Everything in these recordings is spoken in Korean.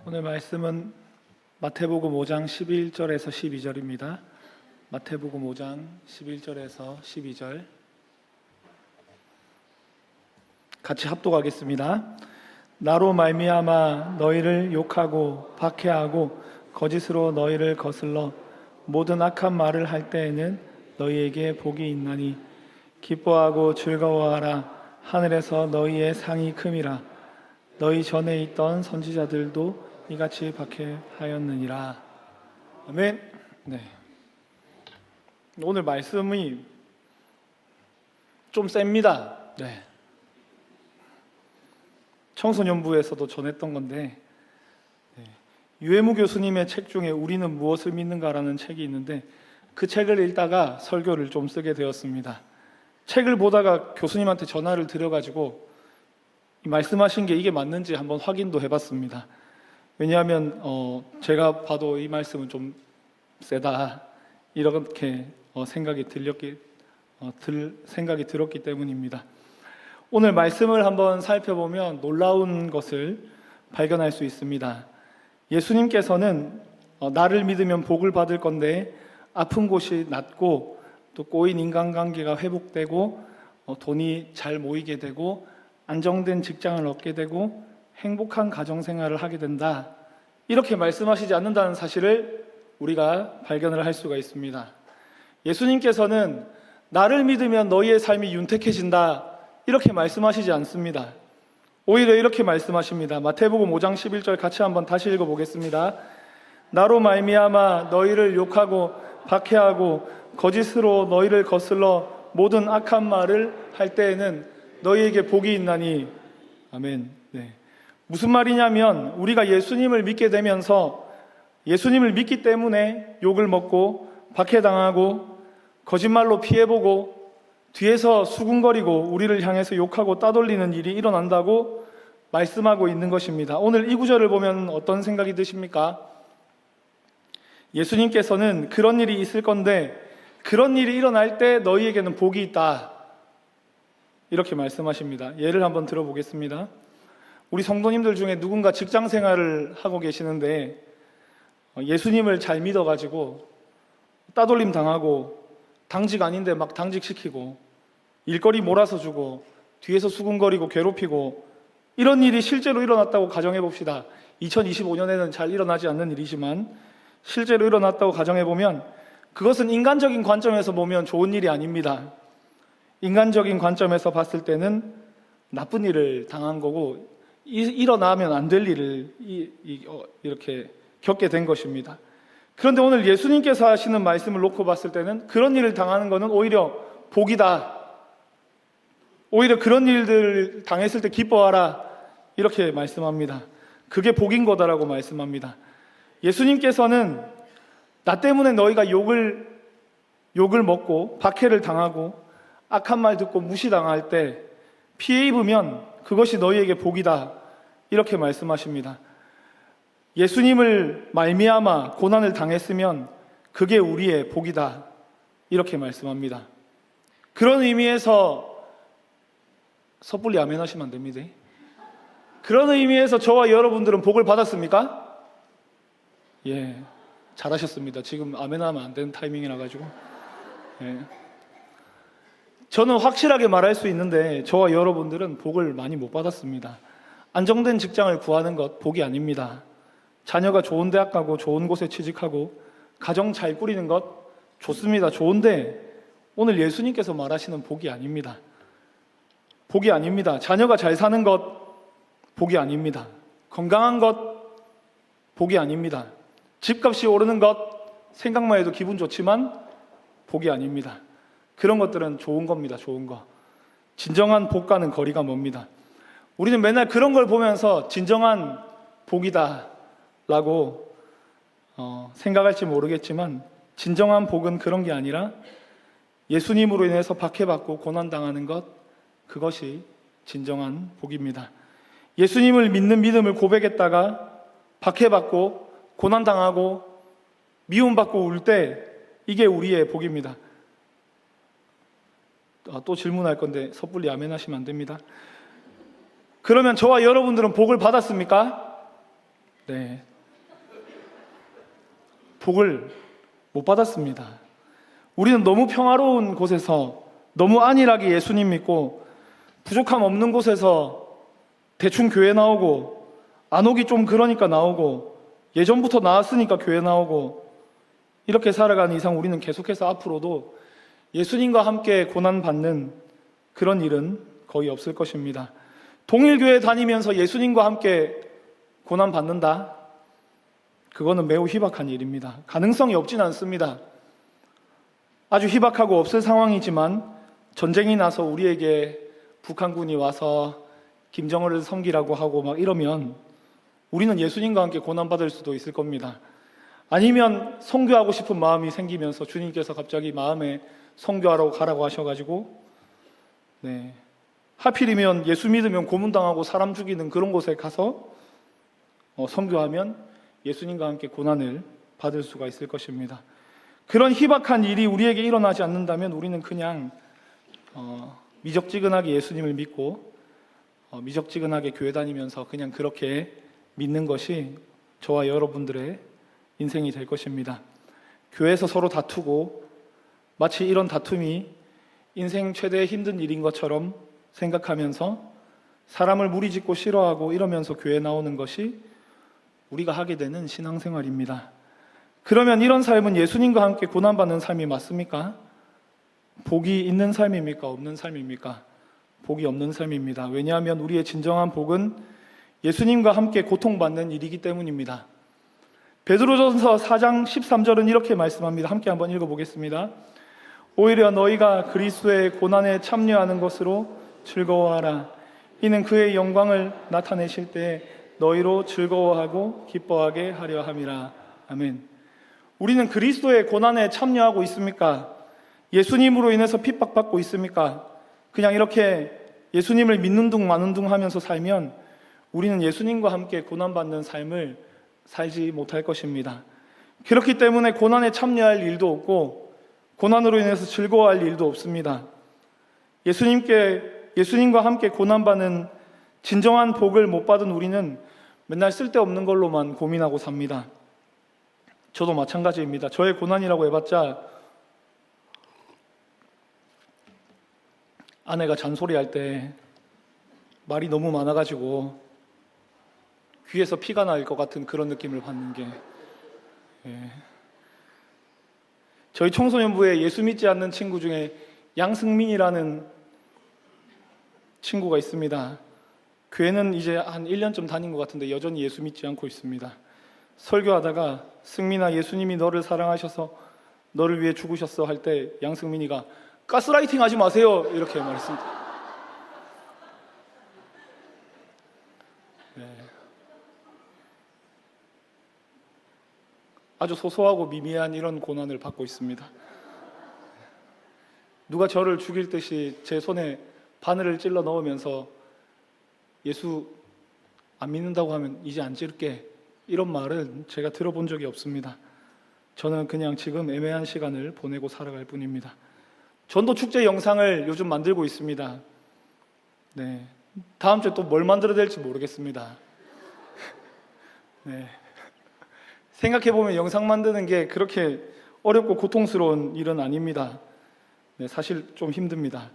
오늘 말씀은 마태복음 5장 11절에서 12절입니다. 마태복음 5장 11절에서 12절 같이 합독하겠습니다. 나로 말미암아 너희를 욕하고 박해하고 거짓으로 너희를 거슬러 모든 악한 말을 할 때에는 너희에게 복이 있나니 기뻐하고 즐거워하라. 하늘에서 너희의 상이 큼이라. 너희 전에 있던 선지자들도 이같이 박해하였느니라. 아멘. 네. 오늘 말씀이 좀 셉니다. 네. 청소년부에서도 전했던 건데, 유해무 교수님의 책 중에 우리는 무엇을 믿는가라는 책이 있는데 그 책을 읽다가 설교를 좀 쓰게 되었습니다. 책을 보다가 교수님한테 전화를 드려가지고 말씀하신 게 이게 맞는지 한번 확인도 해봤습니다. 왜냐하면 제가 봐도 이 말씀은 좀 세다 이렇게 생각이 들었기 때문입니다. 오늘 말씀을 한번 살펴보면 놀라운 것을 발견할 수 있습니다. 예수님께서는 나를 믿으면 복을 받을 건데 아픈 곳이 낫고 또 꼬인 인간관계가 회복되고 돈이 잘 모이게 되고 안정된 직장을 얻게 되고 행복한 가정생활을 하게 된다, 이렇게 말씀하시지 않는다는 사실을 우리가 발견을 할 수가 있습니다. 예수님께서는 나를 믿으면 너희의 삶이 윤택해진다 이렇게 말씀하시지 않습니다. 오히려 이렇게 말씀하십니다. 마태복음 5장 11절 같이 한번 다시 읽어보겠습니다. 나로 말미암아 너희를 욕하고 박해하고 거짓으로 너희를 거슬러 모든 악한 말을 할 때에는 너희에게 복이 있나니. 아멘. 네. 무슨 말이냐면 우리가 예수님을 믿게 되면서 예수님을 믿기 때문에 욕을 먹고 박해당하고 거짓말로 피해보고 뒤에서 수군거리고 우리를 향해서 욕하고 따돌리는 일이 일어난다고 말씀하고 있는 것입니다. 오늘 이 구절을 보면 어떤 생각이 드십니까? 예수님께서는 그런 일이 있을 건데 그런 일이 일어날 때 너희에게는 복이 있다 이렇게 말씀하십니다. 예를 한번 들어보겠습니다. 우리 성도님들 중에 누군가 직장 생활을 하고 계시는데 예수님을 잘 믿어가지고 따돌림 당하고 당직 아닌데 막 당직시키고 일거리 몰아서 주고 뒤에서 수군거리고 괴롭히고 이런 일이 실제로 일어났다고 가정해 봅시다. 2025년에는 잘 일어나지 않는 일이지만 실제로 일어났다고 가정해 보면 그것은 인간적인 관점에서 보면 좋은 일이 아닙니다. 인간적인 관점에서 봤을 때는 나쁜 일을 당한 거고 일어나면 안 될 일을 이렇게 겪게 된 것입니다. 그런데 오늘 예수님께서 하시는 말씀을 놓고 봤을 때는 그런 일을 당하는 것은 오히려 복이다. 오히려 그런 일들을 당했을 때 기뻐하라 이렇게 말씀합니다. 그게 복인 거다라고 말씀합니다. 예수님께서는 나 때문에 너희가 욕을 먹고 박해를 당하고 악한 말 듣고 무시당할 때 피해 입으면 그것이 너희에게 복이다 이렇게 말씀하십니다. 예수님을 말미암아 고난을 당했으면 그게 우리의 복이다 이렇게 말씀합니다. 그런 의미에서 섣불리 아멘 하시면 안 됩니다. 그런 의미에서 저와 여러분들은 복을 받았습니까? 예, 잘하셨습니다. 지금 아멘 하면 안 되는 타이밍이라 가지고. 예. 저는 확실하게 말할 수 있는데 저와 여러분들은 복을 많이 못 받았습니다. 안정된 직장을 구하는 것 복이 아닙니다. 자녀가 좋은 대학 가고 좋은 곳에 취직하고 가정 잘 꾸리는 것 좋습니다. 좋은데 오늘 예수님께서 말하시는 복이 아닙니다. 복이 아닙니다. 자녀가 잘 사는 것 복이 아닙니다. 건강한 것 복이 아닙니다. 집값이 오르는 것 생각만 해도 기분 좋지만 복이 아닙니다. 그런 것들은 좋은 겁니다. 좋은 거. 진정한 복과는 거리가 멉니다. 우리는 맨날 그런 걸 보면서 진정한 복이다 라고 생각할지 모르겠지만 진정한 복은 그런 게 아니라 예수님으로 인해서 박해받고 고난당하는 것, 그것이 진정한 복입니다. 예수님을 믿는 믿음을 고백했다가 박해받고 고난당하고 미움받고 울 때 이게 우리의 복입니다. 또 질문할 건데 섣불리 아멘 하시면 안 됩니다. 그러면 저와 여러분들은 복을 받았습니까? 네, 복을 못 받았습니다. 우리는 너무 평화로운 곳에서 너무 안일하게 예수님 믿고 부족함 없는 곳에서 대충 교회 나오고 안 오기 좀 그러니까 나오고 예전부터 나왔으니까 교회 나오고 이렇게 살아가는 이상 우리는 계속해서 앞으로도 예수님과 함께 고난받는 그런 일은 거의 없을 것입니다. 동일교회 다니면서 예수님과 함께 고난받는다? 그거는 매우 희박한 일입니다. 가능성이 없진 않습니다. 아주 희박하고 없을 상황이지만 전쟁이 나서 우리에게 북한군이 와서 김정은을 섬기라고 하고 막 이러면 우리는 예수님과 함께 고난받을 수도 있을 겁니다. 아니면 선교하고 싶은 마음이 생기면서 주님께서 갑자기 마음에 선교하러 가라고 하셔가지고 하필이면 예수 믿으면 고문당하고 사람 죽이는 그런 곳에 가서 선교하면 예수님과 함께 고난을 받을 수가 있을 것입니다. 그런 희박한 일이 우리에게 일어나지 않는다면 우리는 그냥 미적지근하게 예수님을 믿고 미적지근하게 교회 다니면서 그냥 그렇게 믿는 것이 저와 여러분들의 인생이 될 것입니다. 교회에서 서로 다투고 마치 이런 다툼이 인생 최대 힘든 일인 것처럼 생각하면서 사람을 무리짓고 싫어하고 이러면서 교회 나오는 것이 우리가 하게 되는 신앙생활입니다. 그러면 이런 삶은 예수님과 함께 고난받는 삶이 맞습니까? 복이 있는 삶입니까? 없는 삶입니까? 복이 없는 삶입니다. 왜냐하면 우리의 진정한 복은 예수님과 함께 고통받는 일이기 때문입니다. 베드로전서 4장 13절은 이렇게 말씀합니다. 함께 한번 읽어보겠습니다. 오히려 너희가 그리스도의 고난에 참여하는 것으로 즐거워하라. 이는 그의 영광을 나타내실 때 너희로 즐거워하고 기뻐하게 하려 함이라. 아멘. 우리는 그리스도의 고난에 참여하고 있습니까? 예수님으로 인해서 핍박받고 있습니까? 그냥 이렇게 예수님을 믿는 둥 마는 둥 하면서 살면 우리는 예수님과 함께 고난받는 삶을 살지 못할 것입니다. 그렇기 때문에 고난에 참여할 일도 없고 고난으로 인해서 즐거워할 일도 없습니다. 예수님과 함께 고난받는 진정한 복을 못 받은 우리는 맨날 쓸데없는 걸로만 고민하고 삽니다. 저도 마찬가지입니다. 저의 고난이라고 해봤자 아내가 잔소리할 때 말이 너무 많아가지고 귀에서 피가 날 것 같은 그런 느낌을 받는 게 저희 청소년부에 예수 믿지 않는 친구 중에 양승민이라는 친구가 있습니다. 교회는 이제 한 1년쯤 다닌 것 같은데 여전히 예수 믿지 않고 있습니다. 설교하다가 승민아 예수님이 너를 사랑하셔서 너를 위해 죽으셨어 할 때 양승민이가 가스라이팅 하지 마세요 이렇게 말했습니다. 아주 소소하고 미미한 이런 고난을 받고 있습니다. 누가 저를 죽일 듯이 제 손에 바늘을 찔러 넣으면서 예수 안 믿는다고 하면 이제 안 찔게 이런 말은 제가 들어본 적이 없습니다. 저는 그냥 지금 애매한 시간을 보내고 살아갈 뿐입니다. 전도 축제 영상을 요즘 만들고 있습니다. 다음 주에 또 뭘 만들어야 될지 모르겠습니다. 생각해보면 영상 만드는 게 그렇게 어렵고 고통스러운 일은 아닙니다. 사실 좀 힘듭니다.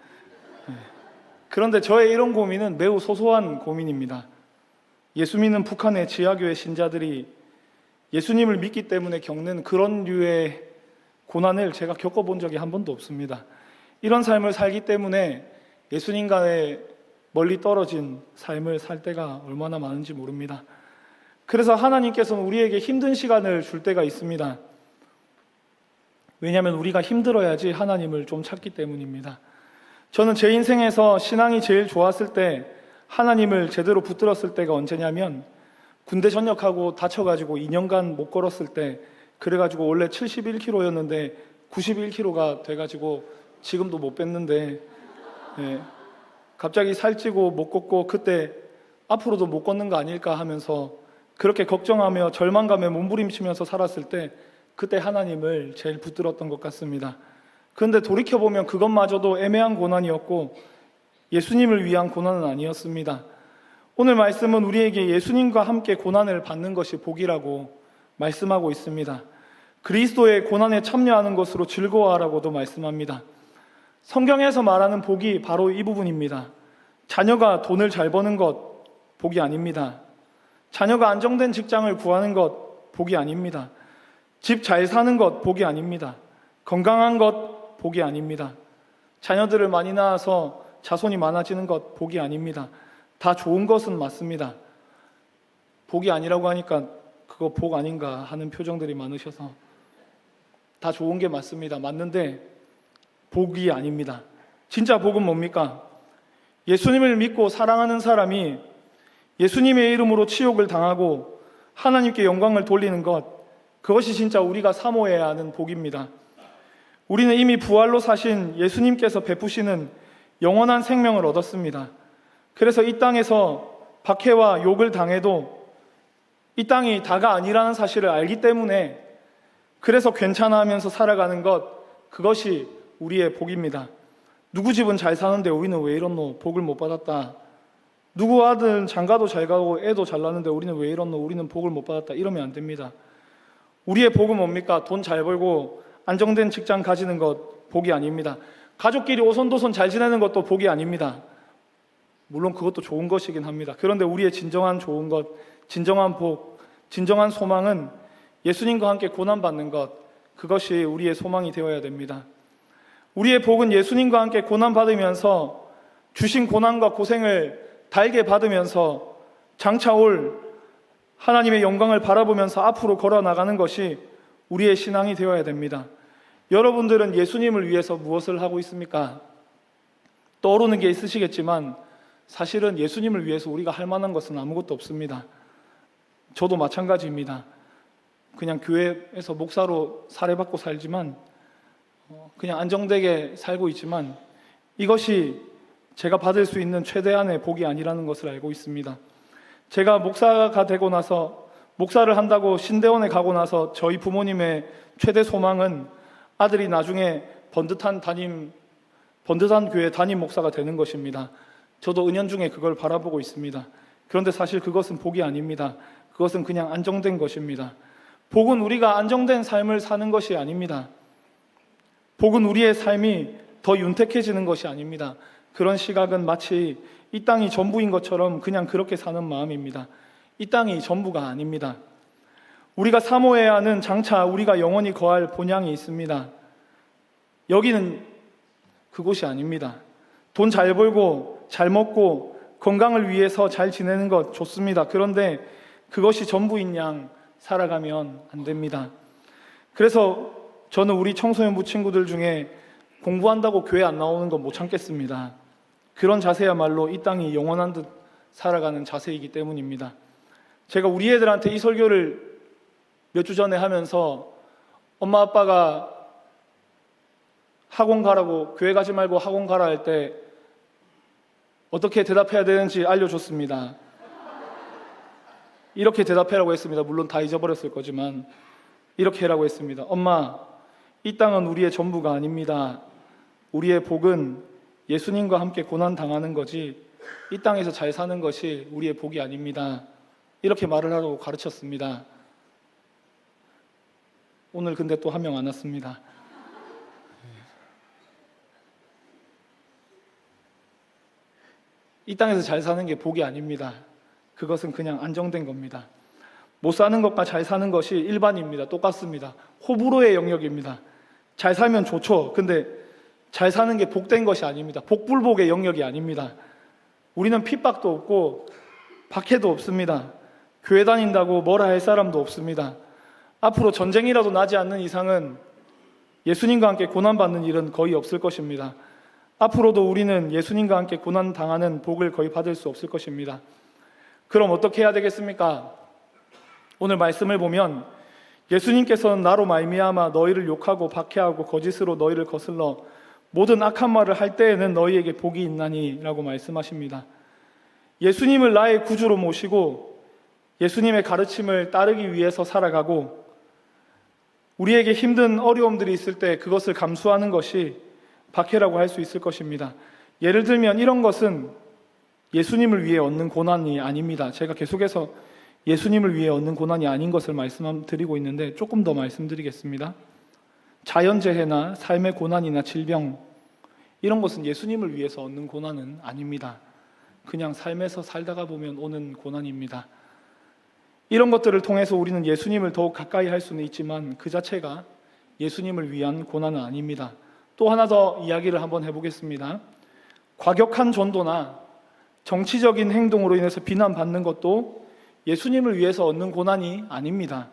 그런데 저의 이런 고민은 매우 소소한 고민입니다. 예수 믿는 북한의 지하교회 신자들이 예수님을 믿기 때문에 겪는 그런 류의 고난을 제가 겪어본 적이 한 번도 없습니다. 이런 삶을 살기 때문에 예수님과의 멀리 떨어진 삶을 살 때가 얼마나 많은지 모릅니다. 그래서 하나님께서는 우리에게 힘든 시간을 줄 때가 있습니다. 왜냐하면 우리가 힘들어야지 하나님을 좀 찾기 때문입니다. 저는 제 인생에서 신앙이 제일 좋았을 때 하나님을 제대로 붙들었을 때가 언제냐면 군대 전역하고 다쳐가지고 2년간 못 걸었을 때 그래가지고 원래 71kg였는데 91kg가 돼가지고 지금도 못 뺐는데 갑자기 살찌고 못 걷고 그때 앞으로도 못 걷는 거 아닐까 하면서 그렇게 걱정하며 절망감에 몸부림치면서 살았을 때 그때 하나님을 제일 붙들었던 것 같습니다. 그런데 돌이켜보면 그것마저도 애매한 고난이었고 예수님을 위한 고난은 아니었습니다. 오늘 말씀은 우리에게 예수님과 함께 고난을 받는 것이 복이라고 말씀하고 있습니다. 그리스도의 고난에 참여하는 것으로 즐거워하라고도 말씀합니다. 성경에서 말하는 복이 바로 이 부분입니다. 자녀가 돈을 잘 버는 것 복이 아닙니다. 자녀가 안정된 직장을 구하는 것 복이 아닙니다. 집 잘 사는 것 복이 아닙니다. 건강한 것 복이 아닙니다. 자녀들을 많이 낳아서 자손이 많아지는 것 복이 아닙니다. 다 좋은 것은 맞습니다. 복이 아니라고 하니까 그거 복 아닌가 하는 표정들이 많으셔서 다 좋은 게 맞습니다. 맞는데 복이 아닙니다. 진짜 복은 뭡니까? 예수님을 믿고 사랑하는 사람이 예수님의 이름으로 치욕을 당하고 하나님께 영광을 돌리는 것, 그것이 진짜 우리가 사모해야 하는 복입니다. 우리는 이미 부활로 사신 예수님께서 베푸시는 영원한 생명을 얻었습니다. 그래서 이 땅에서 박해와 욕을 당해도 이 땅이 다가 아니라는 사실을 알기 때문에 그래서 괜찮아 하면서 살아가는 것, 그것이 우리의 복입니다. 누구 집은 잘 사는데 우리는 왜 이렇노? 복을 못 받았다. 누구 아들은 장가도 잘 가고 애도 잘 낳는데 우리는 왜 이렇노? 우리는 복을 못 받았다. 이러면 안 됩니다. 우리의 복은 뭡니까? 돈 잘 벌고 안정된 직장 가지는 것 복이 아닙니다. 가족끼리 오손도손 잘 지내는 것도 복이 아닙니다. 물론 그것도 좋은 것이긴 합니다. 그런데 우리의 진정한 좋은 것, 진정한 복, 진정한 소망은 예수님과 함께 고난받는 것, 그것이 우리의 소망이 되어야 됩니다. 우리의 복은 예수님과 함께 고난받으면서 주신 고난과 고생을 달게 받으면서 장차 올 하나님의 영광을 바라보면서 앞으로 걸어나가는 것이 우리의 신앙이 되어야 됩니다. 여러분들은 예수님을 위해서 무엇을 하고 있습니까? 떠오르는 게 있으시겠지만 사실은 예수님을 위해서 우리가 할 만한 것은 아무것도 없습니다. 저도 마찬가지입니다. 그냥 교회에서 목사로 사례받고 살지만 그냥 안정되게 살고 있지만 이것이 제가 받을 수 있는 최대한의 복이 아니라는 것을 알고 있습니다. 제가 목사가 되고 나서 목사를 한다고 신대원에 가고 나서 저희 부모님의 최대 소망은 아들이 나중에 번듯한 교회 담임 목사가 되는 것입니다. 저도 은연중에 그걸 바라보고 있습니다. 그런데 사실 그것은 복이 아닙니다. 그것은 그냥 안정된 것입니다. 복은 우리가 안정된 삶을 사는 것이 아닙니다. 복은 우리의 삶이 더 윤택해지는 것이 아닙니다. 그런 시각은 마치 이 땅이 전부인 것처럼 그냥 그렇게 사는 마음입니다. 이 땅이 전부가 아닙니다. 우리가 사모해야 하는 장차 우리가 영원히 거할 본향이 있습니다. 여기는 그곳이 아닙니다. 돈 잘 벌고 잘 먹고 건강을 위해서 잘 지내는 것 좋습니다. 그런데 그것이 전부인 양 살아가면 안 됩니다. 그래서 저는 우리 청소년부 친구들 중에 공부한다고 교회 안 나오는 거 못 참겠습니다. 그런 자세야말로 이 땅이 영원한 듯 살아가는 자세이기 때문입니다. 제가 우리 애들한테 이 설교를 몇 주 전에 하면서 엄마 아빠가 학원 가라고, 교회 가지 말고 학원 가라 할 때 어떻게 대답해야 되는지 알려줬습니다. 이렇게 대답해라고 했습니다. 물론 다 잊어버렸을 거지만 이렇게 해라고 했습니다. 엄마, 이 땅은 우리의 전부가 아닙니다. 우리의 복은 예수님과 함께 고난당하는 거지 이 땅에서 잘 사는 것이 우리의 복이 아닙니다. 이렇게 말을 하라고 가르쳤습니다. 오늘 근데 또 한 명 안 왔습니다. 이 땅에서 잘 사는 게 복이 아닙니다. 그것은 그냥 안정된 겁니다. 못 사는 것과 잘 사는 것이 일반입니다. 똑같습니다. 호불호의 영역입니다. 잘 살면 좋죠. 근데 잘 사는 게 복된 것이 아닙니다. 복불복의 영역이 아닙니다. 우리는 핍박도 없고 박해도 없습니다. 교회 다닌다고 뭐라 할 사람도 없습니다. 앞으로 전쟁이라도 나지 않는 이상은 예수님과 함께 고난받는 일은 거의 없을 것입니다. 앞으로도 우리는 예수님과 함께 고난당하는 복을 거의 받을 수 없을 것입니다. 그럼 어떻게 해야 되겠습니까? 오늘 말씀을 보면 예수님께서는 나로 말미암아 너희를 욕하고 박해하고 거짓으로 너희를 거슬러 모든 악한 말을 할 때에는 너희에게 복이 있나니 라고 말씀하십니다. 예수님을 나의 구주로 모시고 예수님의 가르침을 따르기 위해서 살아가고 우리에게 힘든 어려움들이 있을 때 그것을 감수하는 것이 박해라고 할 수 있을 것입니다. 예를 들면 이런 것은 예수님을 위해 얻는 고난이 아닙니다. 제가 계속해서 예수님을 위해 얻는 고난이 아닌 것을 말씀드리고 있는데 조금 더 말씀드리겠습니다. 자연재해나 삶의 고난이나 질병, 이런 것은 예수님을 위해서 얻는 고난은 아닙니다. 그냥 삶에서 살다가 보면 오는 고난입니다. 이런 것들을 통해서 우리는 예수님을 더욱 가까이 할 수는 있지만 그 자체가 예수님을 위한 고난은 아닙니다. 또 하나 더 이야기를 한번 해보겠습니다. 과격한 전도나 정치적인 행동으로 인해서 비난받는 것도 예수님을 위해서 얻는 고난이 아닙니다.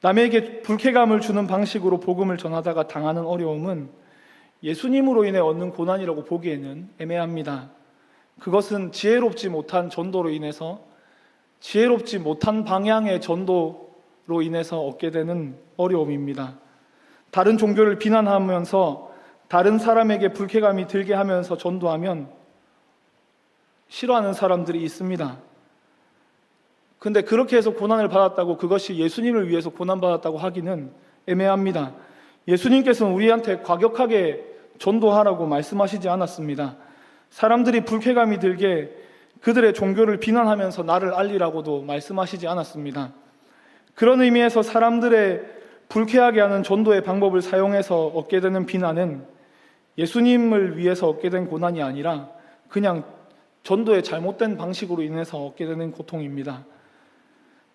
남에게 불쾌감을 주는 방식으로 복음을 전하다가 당하는 어려움은 예수님으로 인해 얻는 고난이라고 보기에는 애매합니다. 그것은 지혜롭지 못한 전도로 인해서, 지혜롭지 못한 방향의 전도로 인해서 얻게 되는 어려움입니다. 다른 종교를 비난하면서 다른 사람에게 불쾌감이 들게 하면서 전도하면 싫어하는 사람들이 있습니다. 근데 그렇게 해서 고난을 받았다고 그것이 예수님을 위해서 고난받았다고 하기는 애매합니다. 예수님께서는 우리한테 과격하게 전도하라고 말씀하시지 않았습니다. 사람들이 불쾌감이 들게 그들의 종교를 비난하면서 나를 알리라고도 말씀하시지 않았습니다. 그런 의미에서 사람들의 불쾌하게 하는 전도의 방법을 사용해서 얻게 되는 비난은 예수님을 위해서 얻게 된 고난이 아니라 그냥 전도의 잘못된 방식으로 인해서 얻게 되는 고통입니다.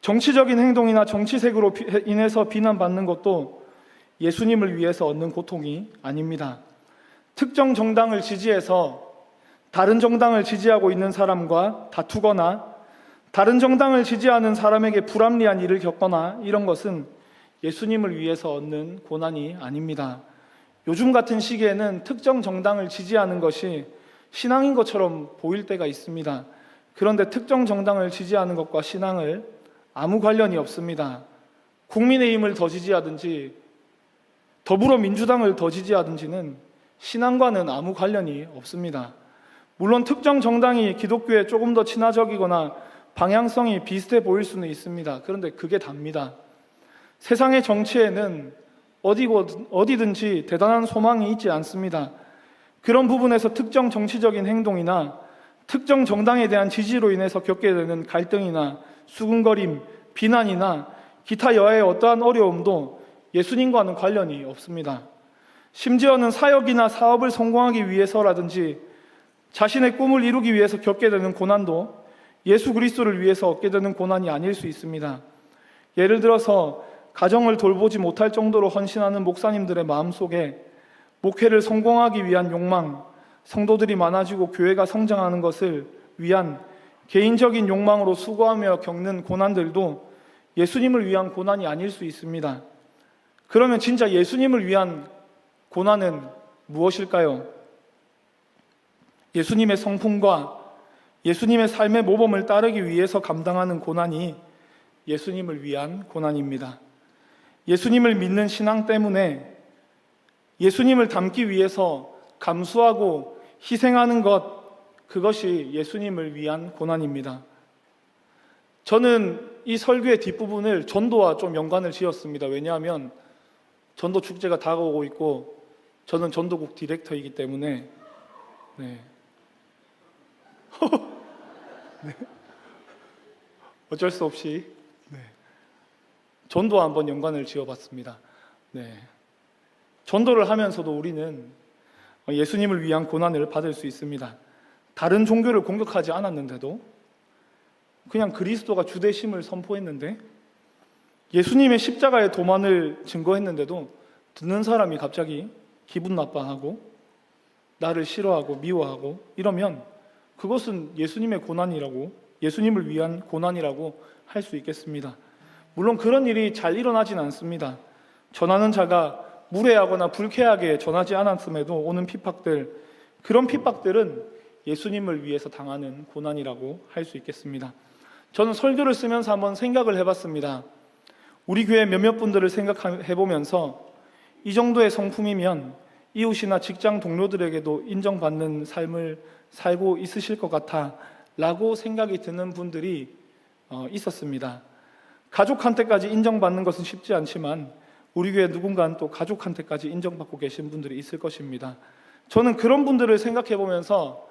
정치적인 행동이나 정치색으로 인해서 비난받는 것도 예수님을 위해서 얻는 고통이 아닙니다. 특정 정당을 지지해서 다른 정당을 지지하고 있는 사람과 다투거나 다른 정당을 지지하는 사람에게 불합리한 일을 겪거나 이런 것은 예수님을 위해서 얻는 고난이 아닙니다. 요즘 같은 시기에는 특정 정당을 지지하는 것이 신앙인 것처럼 보일 때가 있습니다. 그런데 특정 정당을 지지하는 것과 신앙을 아무 관련이 없습니다. 국민의힘을 더 지지하든지 더불어민주당을 더 지지하든지는 신앙과는 아무 관련이 없습니다. 물론 특정 정당이 기독교에 조금 더 친화적이거나 방향성이 비슷해 보일 수는 있습니다. 그런데 그게 답니다. 세상의 정치에는 어디든지 대단한 소망이 있지 않습니다. 그런 부분에서 특정 정치적인 행동이나 특정 정당에 대한 지지로 인해서 겪게 되는 갈등이나 수군거림, 비난이나 기타 여하의 어떠한 어려움도 예수님과는 관련이 없습니다. 심지어는 사역이나 사업을 성공하기 위해서라든지 자신의 꿈을 이루기 위해서 겪게 되는 고난도 예수 그리스도를 위해서 얻게 되는 고난이 아닐 수 있습니다. 예를 들어서 가정을 돌보지 못할 정도로 헌신하는 목사님들의 마음속에 목회를 성공하기 위한 욕망, 성도들이 많아지고 교회가 성장하는 것을 위한 개인적인 욕망으로 수고하며 겪는 고난들도 예수님을 위한 고난이 아닐 수 있습니다. 그러면 진짜 예수님을 위한 고난은 무엇일까요? 예수님의 성품과 예수님의 삶의 모범을 따르기 위해서 감당하는 고난이 예수님을 위한 고난입니다. 예수님을 믿는 신앙 때문에 예수님을 닮기 위해서 감수하고 희생하는 것, 그것이 예수님을 위한 고난입니다. 저는 이 설교의 뒷부분을 전도와 좀 연관을 지었습니다. 왜냐하면 전도 축제가 다가오고 있고 저는 전도국 디렉터이기 때문에 네. 네. 어쩔 수 없이 네. 전도와 한번 연관을 지어봤습니다. 네. 전도를 하면서도 우리는 예수님을 위한 고난을 받을 수 있습니다. 다른 종교를 공격하지 않았는데도 그냥 그리스도가 주되심을 선포했는데 예수님의 십자가의 도만을 증거했는데도 듣는 사람이 갑자기 기분 나빠하고 나를 싫어하고 미워하고 이러면 그것은 예수님의 고난이라고, 예수님을 위한 고난이라고 할 수 있겠습니다. 물론 그런 일이 잘 일어나진 않습니다. 전하는 자가 무례하거나 불쾌하게 전하지 않았음에도 오는 핍박들, 그런 핍박들은 예수님을 위해서 당하는 고난이라고 할 수 있겠습니다. 저는 설교를 쓰면서 한번 생각을 해봤습니다. 우리 교회 몇몇 분들을 생각해보면서 이 정도의 성품이면 이웃이나 직장 동료들에게도 인정받는 삶을 살고 있으실 것 같아 라고 생각이 드는 분들이 있었습니다. 가족한테까지 인정받는 것은 쉽지 않지만 우리 교회 누군가는 또 가족한테까지 인정받고 계신 분들이 있을 것입니다. 저는 그런 분들을 생각해 보면서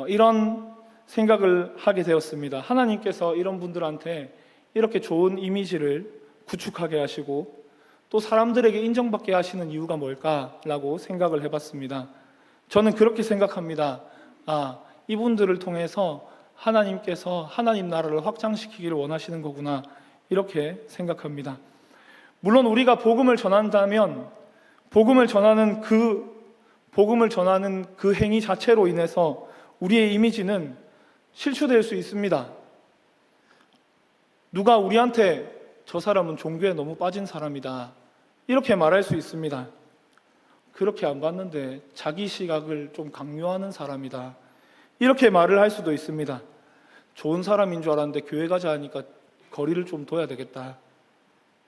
이런 생각을 하게 되었습니다. 하나님께서 이런 분들한테 이렇게 좋은 이미지를 구축하게 하시고 또 사람들에게 인정받게 하시는 이유가 뭘까라고 생각을 해봤습니다. 저는 그렇게 생각합니다. 이분들을 통해서 하나님께서 하나님 나라를 확장시키기를 원하시는 거구나, 이렇게 생각합니다. 물론 우리가 복음을 전한다면 복음을 전하는 그 행위 자체로 인해서 우리의 이미지는 실추될 수 있습니다. 누가 우리한테 저 사람은 종교에 너무 빠진 사람이다, 이렇게 말할 수 있습니다. 그렇게 안 봤는데 자기 시각을 좀 강요하는 사람이다, 이렇게 말을 할 수도 있습니다. 좋은 사람인 줄 알았는데 교회 가자 하니까 거리를 좀 둬야 되겠다,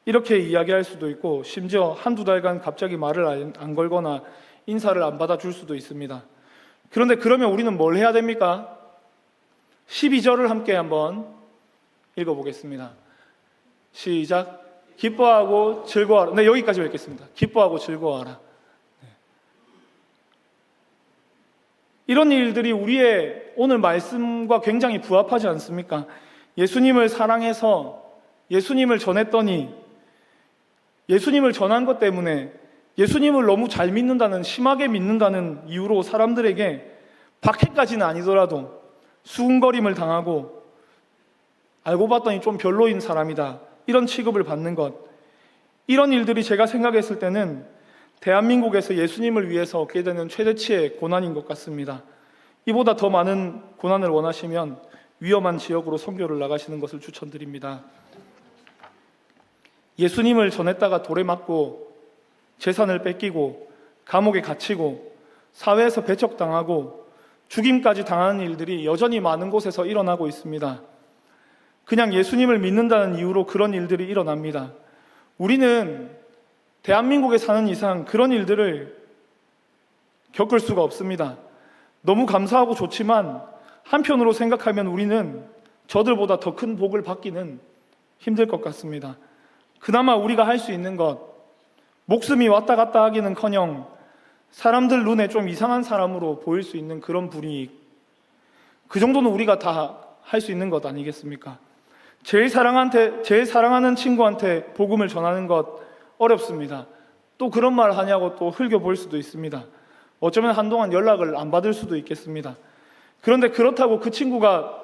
이렇게 이야기할 수도 있고, 심지어 한두 달간 갑자기 말을 안 걸거나 인사를 안 받아줄 수도 있습니다. 그런데 그러면 우리는 뭘 해야 됩니까? 12절을 함께 한번 읽어보겠습니다. 시작. 기뻐하고 즐거워하라. 네, 여기까지 읽겠습니다. 기뻐하고 즐거워하라. 이런 일들이 우리의 오늘 말씀과 굉장히 부합하지 않습니까? 예수님을 사랑해서 예수님을 전했더니 예수님을 전한 것 때문에 예수님을 너무 잘 믿는다는, 심하게 믿는다는 이유로 사람들에게 박해까지는 아니더라도 수군거림을 당하고 알고 봤더니 좀 별로인 사람이다, 이런 취급을 받는 것, 이런 일들이 제가 생각했을 때는 대한민국에서 예수님을 위해서 얻게 되는 최대치의 고난인 것 같습니다. 이보다 더 많은 고난을 원하시면 위험한 지역으로 선교를 나가시는 것을 추천드립니다. 예수님을 전했다가 돌에 맞고 재산을 뺏기고 감옥에 갇히고 사회에서 배척당하고 죽임까지 당하는 일들이 여전히 많은 곳에서 일어나고 있습니다. 그냥 예수님을 믿는다는 이유로 그런 일들이 일어납니다. 우리는 대한민국에 사는 이상 그런 일들을 겪을 수가 없습니다. 너무 감사하고 좋지만 한편으로 생각하면 우리는 저들보다 더 큰 복을 받기는 힘들 것 같습니다. 그나마 우리가 할 수 있는 것, 목숨이 왔다 갔다 하기는커녕 사람들 눈에 좀 이상한 사람으로 보일 수 있는 그런 분위기, 그 정도는 우리가 다 할 수 있는 것 아니겠습니까? 제일 사랑하는 친구한테 복음을 전하는 것 어렵습니다. 또 그런 말 하냐고 또 흘겨볼 수도 있습니다. 어쩌면 한동안 연락을 안 받을 수도 있겠습니다. 그런데 그렇다고 그 친구가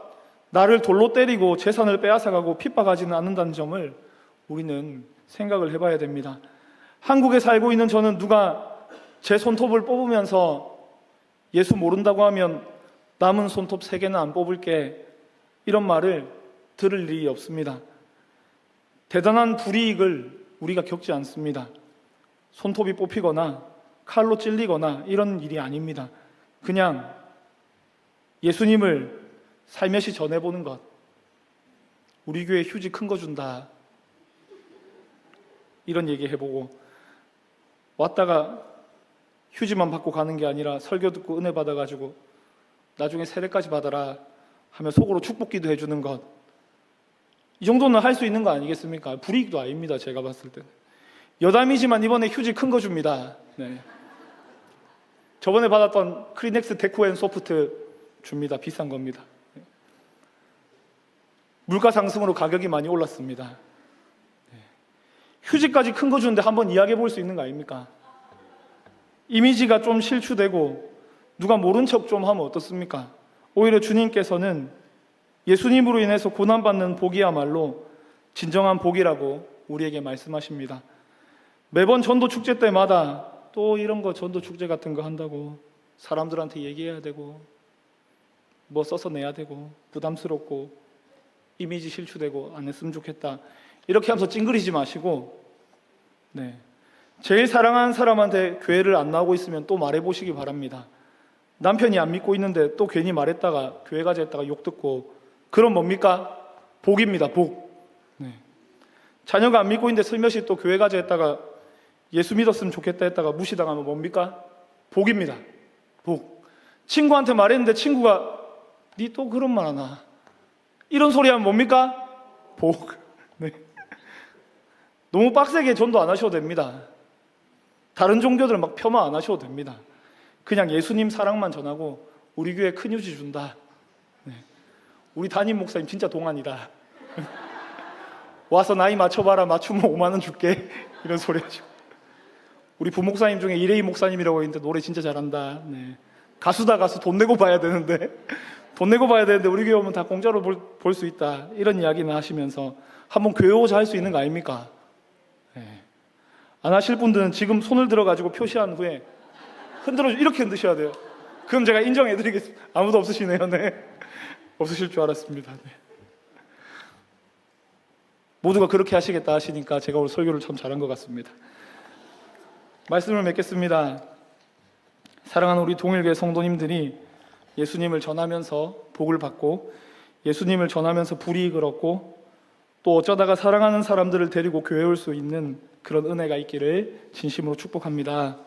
나를 돌로 때리고 재산을 빼앗아가고 핍박하지는 않는다는 점을 우리는 생각을 해봐야 됩니다. 한국에 살고 있는 저는 누가 제 손톱을 뽑으면서 예수 모른다고 하면 남은 손톱 3개는 안 뽑을게, 이런 말을 들을 일이 없습니다. 대단한 불이익을 우리가 겪지 않습니다. 손톱이 뽑히거나 칼로 찔리거나 이런 일이 아닙니다. 그냥 예수님을 살며시 전해보는 것. 우리 교회 휴지 큰 거 준다, 이런 얘기 해보고, 왔다가 휴지만 받고 가는 게 아니라 설교 듣고 은혜 받아가지고 나중에 세례까지 받아라 하며 속으로 축복기도 해주는 것, 이 정도는 할 수 있는 거 아니겠습니까? 불이익도 아닙니다. 제가 봤을 때는 여담이지만 이번에 휴지 큰 거 줍니다. 네. 저번에 받았던 크리넥스 데코 앤 소프트 줍니다. 비싼 겁니다. 물가 상승으로 가격이 많이 올랐습니다. 휴지까지 큰 거 주는데 한번 이야기해 볼 수 있는 거 아닙니까? 이미지가 좀 실추되고 누가 모른 척 좀 하면 어떻습니까? 오히려 주님께서는 예수님으로 인해서 고난받는 복이야말로 진정한 복이라고 우리에게 말씀하십니다. 매번 전도 축제 때마다 또 이런 거 전도 축제 같은 거 한다고 사람들한테 얘기해야 되고 뭐 써서 내야 되고 부담스럽고 이미지 실추되고 안 했으면 좋겠다, 이렇게 하면서 찡그리지 마시고, 제일 사랑하는 사람한테 교회를 안 나오고 있으면 또 말해보시기 바랍니다. 남편이 안 믿고 있는데 또 괜히 말했다가 교회 가자 했다가 욕 듣고, 그럼 뭡니까? 복입니다. 복. 자녀가 안 믿고 있는데 슬며시 또 교회 가자 했다가 예수 믿었으면 좋겠다 했다가 무시당하면 뭡니까? 복입니다. 복. 친구한테 말했는데 친구가 니 또 그런 말 하나, 이런 소리 하면 뭡니까? 복. 너무 빡세게 전도 안 하셔도 됩니다. 다른 종교들 막 폄하 안 하셔도 됩니다. 그냥 예수님 사랑만 전하고 우리 교회 큰 휴지 준다, 우리 담임 목사님 진짜 동안이다. 와서 나이 맞춰봐라. 맞추면 5만 원 줄게. 이런 소리 하시고. 우리 부목사님 중에 이레이 목사님이라고 있는데 노래 진짜 잘한다. 네. 가수다 가수 돈 내고 봐야 되는데 우리 교회 오면 다 공짜로 볼 수 있다. 이런 이야기는 하시면서 한번 교회 오자 할 수 있는 거 아닙니까? 네. 안 하실 분들은 지금 손을 들어가지고 표시한 후에 이렇게 흔드셔야 돼요. 그럼 제가 인정해드리겠습니다. 아무도 없으시네요. 네. 없으실 줄 알았습니다. 네. 모두가 그렇게 하시겠다 하시니까 제가 오늘 설교를 참 잘한 것 같습니다. 말씀을 맺겠습니다. 사랑하는 우리 동일교회 성도님들이 예수님을 전하면서 복을 받고 예수님을 전하면서 불이익을 얻고 또 어쩌다가 사랑하는 사람들을 데리고 교회에 올 수 있는 그런 은혜가 있기를 진심으로 축복합니다.